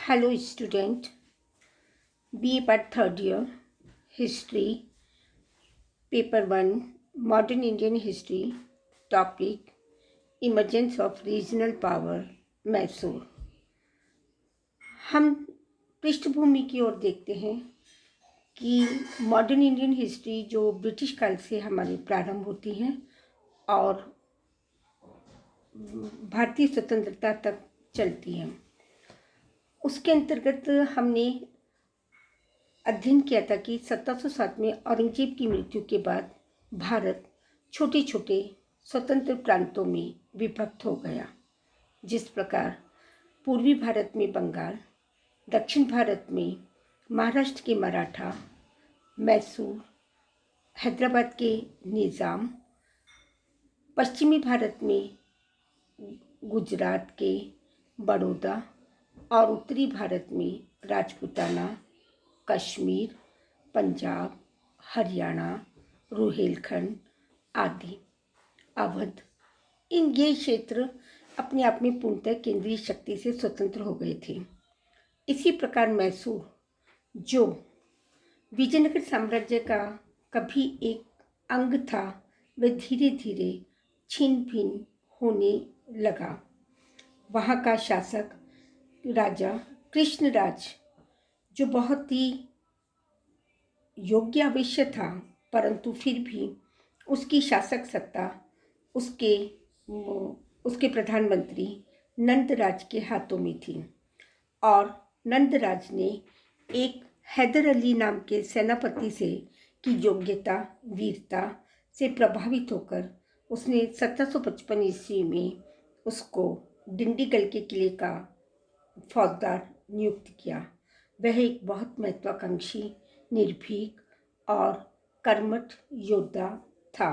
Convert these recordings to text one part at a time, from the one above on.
Hello, student. BA Part Third Year, History, Paper 1, Modern Indian History, Topic, Emergence of Regional Power, Mysore. हम पृष्ठभूमि की ओर देखते हैं कि मॉडर्न इंडियन हिस्ट्री जो ब्रिटिश काल से हमारी प्रारंभ होती है और भारतीय स्वतंत्रता तक चलती है, उसके अंतर्गत हमने अध्ययन किया था कि 1707 में औरंगजेब की मृत्यु के बाद भारत छोटे छोटे स्वतंत्र प्रांतों में विभक्त हो गया। जिस प्रकार पूर्वी भारत में बंगाल, दक्षिण भारत में महाराष्ट्र के मराठा, मैसूर, हैदराबाद के निज़ाम, पश्चिमी भारत में गुजरात के बड़ौदा और उत्तरी भारत में राजपूताना, कश्मीर, पंजाब, हरियाणा, रुहेलखंड आदि, अवध, ये क्षेत्र अपने आप में पूर्णतः केंद्रीय शक्ति से स्वतंत्र हो गए थे। इसी प्रकार मैसूर, जो विजयनगर साम्राज्य का कभी एक अंग था, वह धीरे धीरे छिन्न भिन्न होने लगा। वहाँ का शासक राजा कृष्णराज, जो बहुत ही योग्य अवश्य था, परंतु फिर भी उसकी शासक सत्ता उसके प्रधानमंत्री नंदराज के हाथों में थी और नंदराज ने एक हैदर अली नाम के सेनापति से की योग्यता, वीरता से प्रभावित होकर उसने 1755 ईस्वी में उसको डिंडीगल के किले का फौजदार नियुक्त किया। वह एक बहुत महत्वाकांक्षी, निर्भीक और कर्मठ योद्धा था।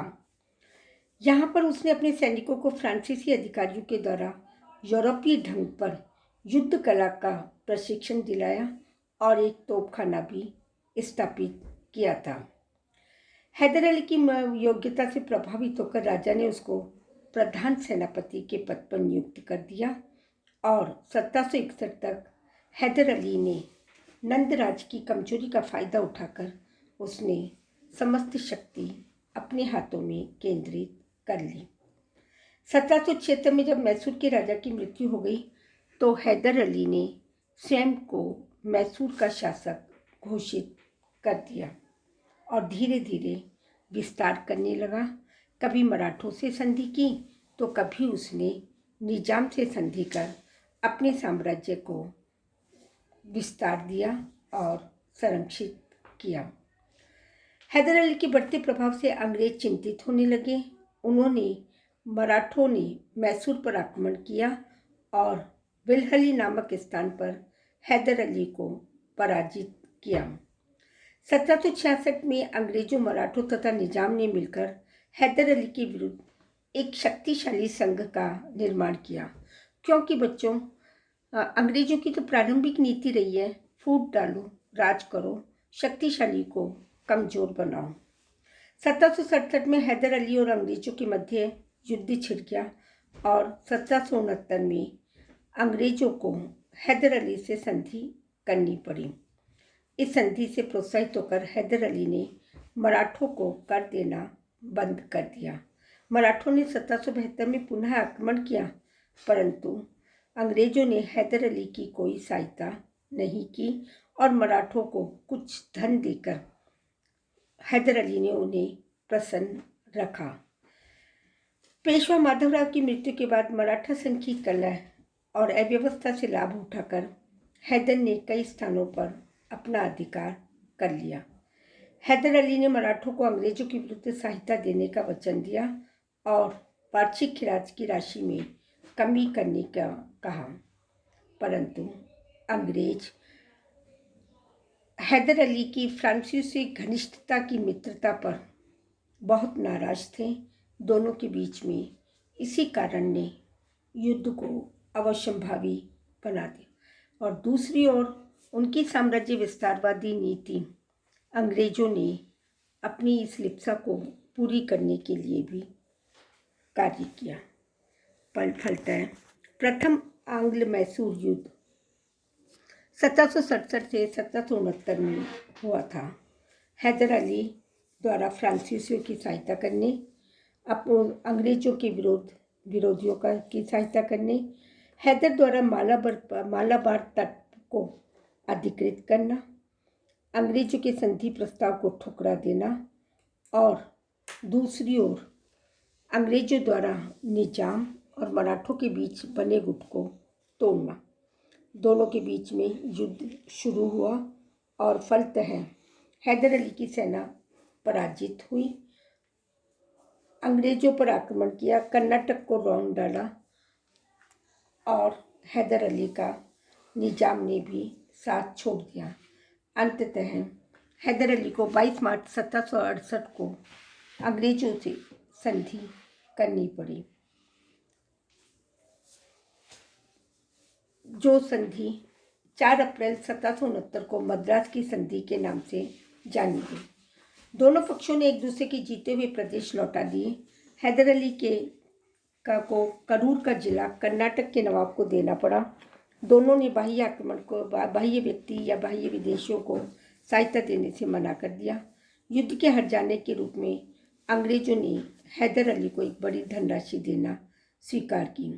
यहाँ पर उसने अपने सैनिकों को फ्रांसीसी अधिकारियों के द्वारा यूरोपीय ढंग पर युद्ध कला का प्रशिक्षण दिलाया और एक तोपखाना भी स्थापित किया था। हैदर अली की योग्यता से प्रभावित होकर राजा ने उसको प्रधान सेनापति के पद पर नियुक्त कर दिया और 1761 तक हैदर अली ने नंदराज की कमजोरी का फायदा उठाकर उसने समस्त शक्ति अपने हाथों में केंद्रित कर ली। 1776 में जब मैसूर के राजा की मृत्यु हो गई तो हैदर अली ने स्वयं को मैसूर का शासक घोषित कर दिया और धीरे धीरे विस्तार करने लगा। कभी मराठों से संधि की तो कभी उसने निजाम से संधि कर अपने साम्राज्य को विस्तार दिया और संरक्षित किया। हैदर अली के बढ़ते प्रभाव से अंग्रेज चिंतित होने लगे। मराठों ने मैसूर पर आक्रमण किया और विलहली नामक स्थान पर हैदर अली को पराजित किया। 1766 में अंग्रेजों, मराठों तथा निजाम ने मिलकर हैदर अली के विरुद्ध एक शक्तिशाली संघ का निर्माण किया। क्योंकि बच्चों, अंग्रेजों की तो प्रारंभिक नीति रही है, फूट डालो, राज करो, शक्तिशाली को कमजोर बनाओ। 1767 में हैदर अली और अंग्रेजों के मध्य युद्ध छिड़ गया और 1769 में अंग्रेजों को हैदर अली से संधि करनी पड़ी। इस संधि से प्रोत्साहित होकर हैदर अली ने मराठों को कर देना बंद कर दिया। मराठों ने 1772 में पुनः आक्रमण किया, परंतु अंग्रेजों ने हैदर अली की कोई सहायता नहीं की और मराठों को कुछ धन देकर हैदर अली ने उन्हें प्रसन्न रखा। पेशवा माधवराव की मृत्यु के बाद मराठा संघ की कलह और अव्यवस्था से लाभ उठाकर हैदर ने कई स्थानों पर अपना अधिकार कर लिया। हैदर अली ने मराठों को अंग्रेजों के विरुद्ध सहायता देने का वचन दिया और वार्षिक खिराज की राशि में कमी करने का कहा, परंतु अंग्रेज हैदर अली की फ्रांसीसियों से घनिष्ठता की मित्रता पर बहुत नाराज थे। दोनों के बीच में इसी कारण ने युद्ध को अवश्यंभावी बना दिया और दूसरी ओर उनकी साम्राज्य विस्तारवादी नीति अंग्रेजों ने अपनी इस लिप्सा को पूरी करने के लिए भी कार्य किया। फलतः प्रथम आंग्ल मैसूर युद्ध 1767 से 1769 में हुआ था। हैदर अली द्वारा फ्रांसीसियों की सहायता करने, अंग्रेजों के विरोधियों की सहायता करने, हैदर द्वारा मालाबार तट को अधिकृत करना, अंग्रेजों के संधि प्रस्ताव को ठुकरा देना और दूसरी ओर अंग्रेजों द्वारा निजाम और मराठों के बीच बने गुट को तोड़ना। दोनों के बीच में युद्ध शुरू हुआ और फलतः हैदर अली की सेना पराजित हुई। अंग्रेजों पर आक्रमण किया, कर्नाटक को रौंद डाला और हैदर अली का निजाम ने भी साथ छोड़ दिया। अंततः हैदर अली को 22 मार्च 1768 को अंग्रेजों से संधि करनी पड़ी, जो संधि 4 अप्रैल 1769 को मद्रास की संधि के नाम से जानी गई। दोनों पक्षों ने एक दूसरे के जीते हुए प्रदेश लौटा दिए। हैदर अली को करूर का जिला कर्नाटक के नवाब को देना पड़ा। दोनों ने बाह्य आक्रमण को, बाह्य व्यक्ति या बाह्य विदेशियों को सहायता देने से मना कर दिया। युद्ध के हार जाने के रूप में अंग्रेजों ने हैदर अली को एक बड़ी धनराशि देना स्वीकार की।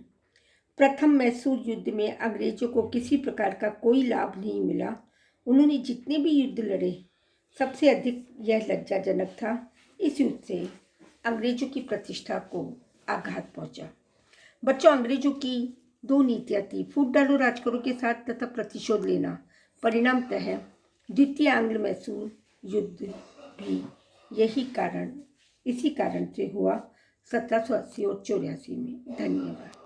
प्रथम मैसूर युद्ध में अंग्रेजों को किसी प्रकार का कोई लाभ नहीं मिला। उन्होंने जितने भी युद्ध लड़े, सबसे अधिक यह लज्जाजनक था। इस युद्ध से अंग्रेजों की प्रतिष्ठा को आघात पहुंचा। बच्चों, अंग्रेजों की 2 नीतियां थी, फूट डालो राज करो के साथ तथा प्रतिशोध लेना। परिणामतः द्वितीय आंग्ल मैसूर युद्ध भी इसी कारण से हुआ 1780 और 84 में। धन्यवाद।